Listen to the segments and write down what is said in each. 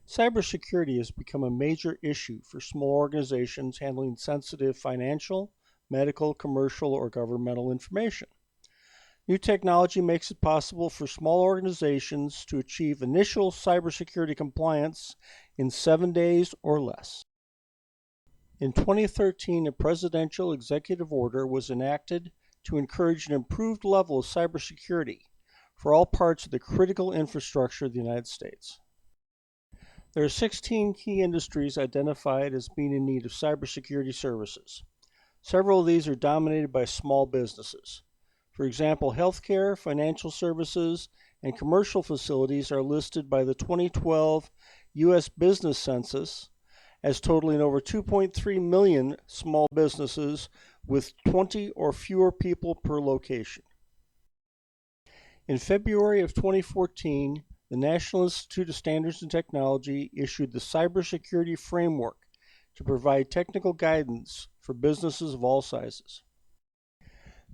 Cybersecurity has become a major issue for small organizations handling sensitive financial, medical, commercial, or governmental information. New technology makes it possible for small organizations to achieve initial cybersecurity compliance in 7 days or less. In 2013, a presidential executive order was enacted to encourage an improved level of cybersecurity for all parts of the critical infrastructure of the United States. There are 16 key industries identified as being in need of cybersecurity services. Several of these are dominated by small businesses. For example, healthcare, financial services, and commercial facilities are listed by the 2012 U.S. Business Census as totaling over 2.3 million small businesses with 20 or fewer people per location. In February of 2014, the National Institute of Standards and Technology issued the Cybersecurity Framework to provide technical guidance for businesses of all sizes.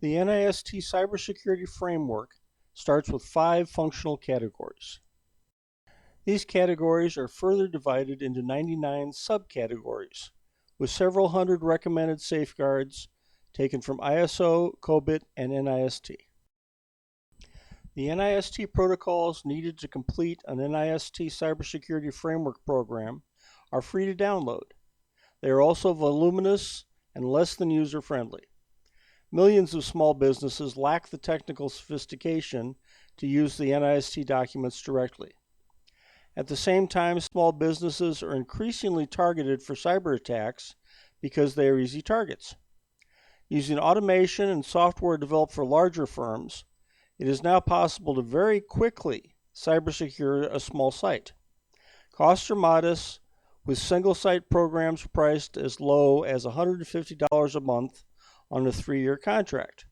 The NIST Cybersecurity Framework starts with 5 functional categories. These categories are further divided into 99 subcategories, with several hundred recommended safeguards taken from ISO, COBIT, and NIST. The NIST protocols needed to complete an NIST Cybersecurity Framework program are free to download. They are also voluminous and less than user-friendly. Millions of small businesses lack the technical sophistication to use the NIST documents directly. At the same time, small businesses are increasingly targeted for cyber attacks because they are easy targets. Using automation and software developed for larger firms, it is now possible to very quickly cybersecure a small site. Costs are modest, with single-site programs priced as low as $150 a month on a 3-year contract.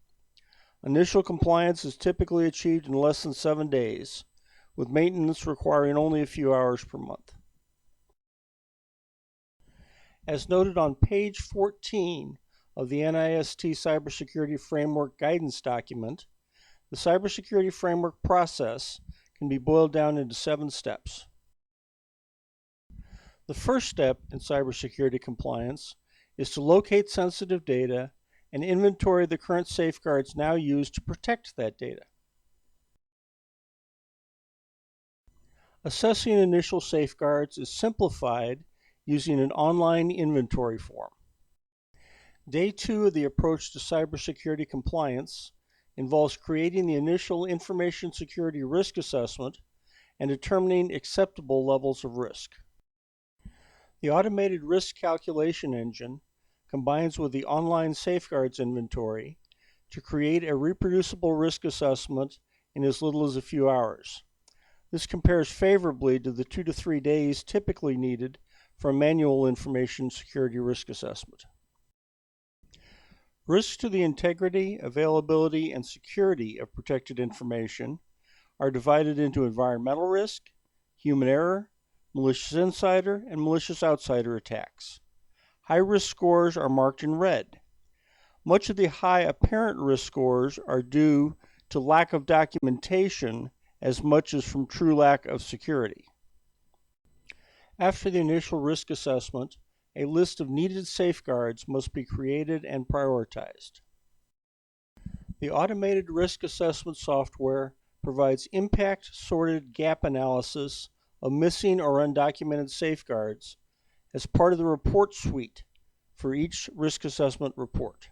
Initial compliance is typically achieved in less than 7 days, with maintenance requiring only a few hours per month. As noted on page 14 of the NIST Cybersecurity Framework Guidance document, the Cybersecurity Framework process can be boiled down into 7 steps. The first step in cybersecurity compliance is to locate sensitive data and inventory the current safeguards now used to protect that data. Assessing initial safeguards is simplified using an online inventory form. Day 2 of the approach to cybersecurity compliance involves creating the initial information security risk assessment and determining acceptable levels of risk. The automated risk calculation engine combines with the online safeguards inventory to create a reproducible risk assessment in as little as a few hours. This compares favorably to the 2 to 3 days typically needed for a manual information security risk assessment. Risks to the integrity, availability, and security of protected information are divided into environmental risk, human error, malicious insider, and malicious outsider attacks. High-risk scores are marked in red. Much of the high apparent risk scores are due to lack of documentation as much as from true lack of security. After the initial risk assessment, a list of needed safeguards must be created and prioritized. The automated risk assessment software provides impact-sorted gap analysis of missing or undocumented safeguards as part of the report suite for each risk assessment report.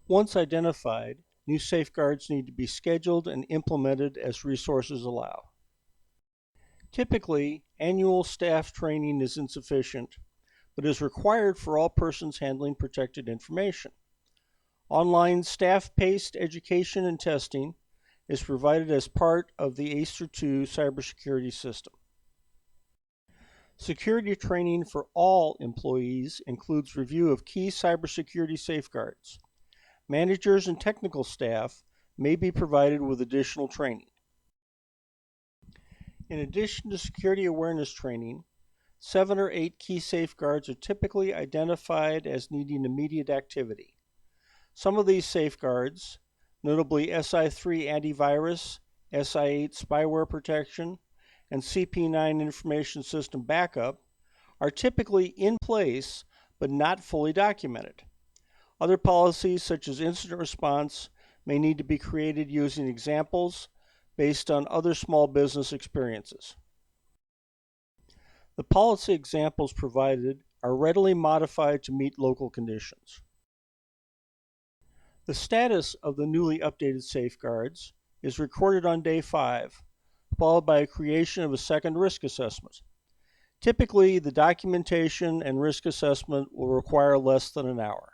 Once identified, new safeguards need to be scheduled and implemented as resources allow. Typically, annual staff training is insufficient, but is required for all persons handling protected information. Online staff-paced education and testing is provided as part of the ACER II cybersecurity system. Security training for all employees includes review of key cybersecurity safeguards. Managers and technical staff may be provided with additional training. In addition to security awareness training, 7 or 8 key safeguards are typically identified as needing immediate activity. Some of these safeguards, notably SI3 antivirus, SI8 spyware protection, and CP9 information system backup are typically in place but not fully documented. Other policies, such as incident response, may need to be created using examples based on other small business experiences. The policy examples provided are readily modified to meet local conditions. The status of the newly updated safeguards is recorded on day 5, followed by a creation of a second risk assessment. Typically, the documentation and risk assessment will require less than an hour.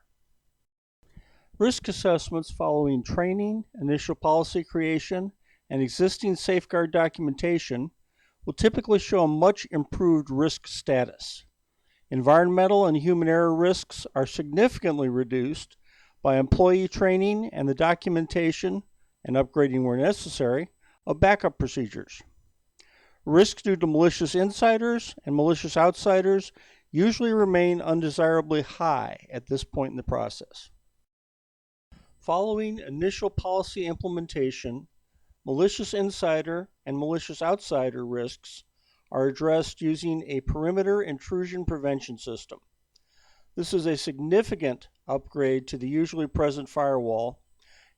Risk assessments following training, initial policy creation, and existing safeguard documentation will typically show a much improved risk status. Environmental and human error risks are significantly reduced by employee training and the documentation, and upgrading where necessary, of backup procedures. Risks due to malicious insiders and malicious outsiders usually remain undesirably high at this point in the process. Following initial policy implementation, malicious insider and malicious outsider risks are addressed using a perimeter intrusion prevention system. This is a significant upgrade to the usually present firewall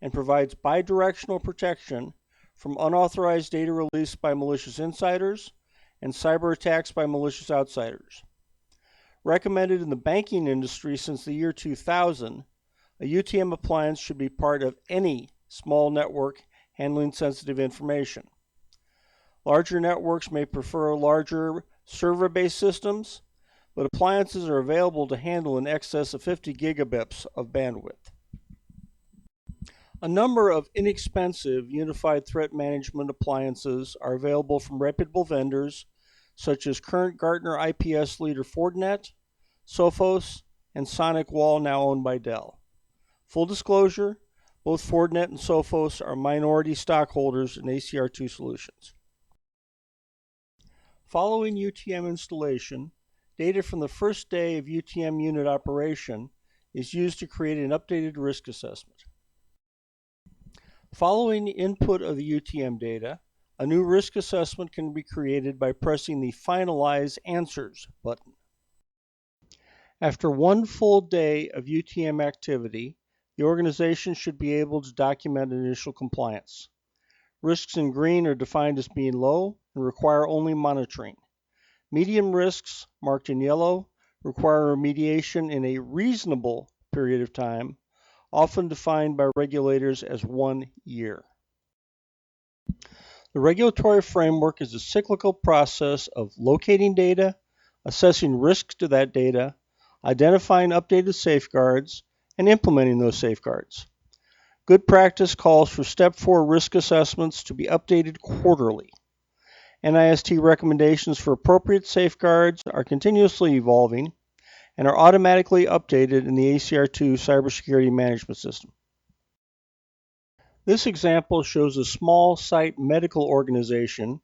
and provides bidirectional protection from unauthorized data released by malicious insiders and cyber attacks by malicious outsiders. Recommended in the banking industry since the year 2000, a UTM appliance should be part of any small network handling sensitive information. Larger networks may prefer larger server-based systems, but appliances are available to handle in excess of 50 gigabits of bandwidth. A number of inexpensive unified threat management appliances are available from reputable vendors such as current Gartner IPS leader Fortinet, Sophos, and Sonic Wall, now owned by Dell. Full disclosure, both Fortinet and Sophos are minority stockholders in ACR2 solutions. Following UTM installation, data from the first day of UTM unit operation is used to create an updated risk assessment. Following input of the UTM data, a new risk assessment can be created by pressing the Finalize Answers button. After one full day of UTM activity, the organization should be able to document initial compliance. Risks in green are defined as being low and require only monitoring. Medium risks, marked in yellow, require remediation in a reasonable period of time, often defined by regulators as 1 year. The regulatory framework is a cyclical process of locating data, assessing risks to that data, identifying updated safeguards, and implementing those safeguards. Good practice calls for Step 4 risk assessments to be updated quarterly. NIST recommendations for appropriate safeguards are continuously evolving and are automatically updated in the ACR2 Cybersecurity Management System. This example shows a small site medical organization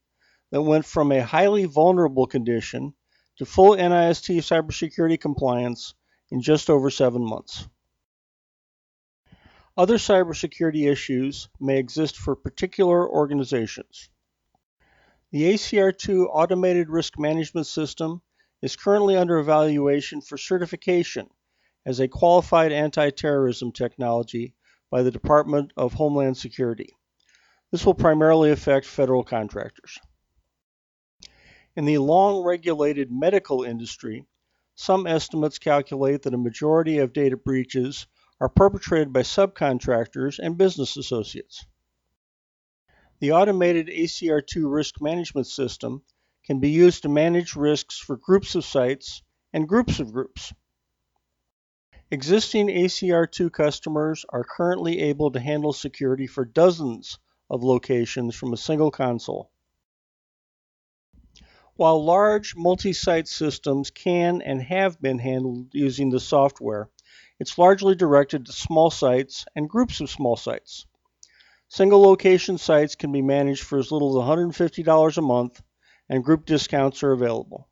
that went from a highly vulnerable condition to full NIST cybersecurity compliance in just over 7 months. Other cybersecurity issues may exist for particular organizations. The ACR2 Automated Risk Management System is currently under evaluation for certification as a qualified anti-terrorism technology by the Department of Homeland Security. This will primarily affect federal contractors. In the long-regulated medical industry, some estimates calculate that a majority of data breaches are perpetrated by subcontractors and business associates. The automated ACR2 risk management system can be used to manage risks for groups of sites and groups of groups. Existing ACR2 customers are currently able to handle security for dozens of locations from a single console. While large multi-site systems can and have been handled using the software, it's largely directed to small sites and groups of small sites. Single location sites can be managed for as little as $150 a month, and group discounts are available.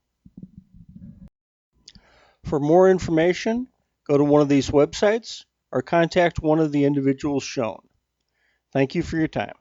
For more information, go to one of these websites or contact one of the individuals shown. Thank you for your time.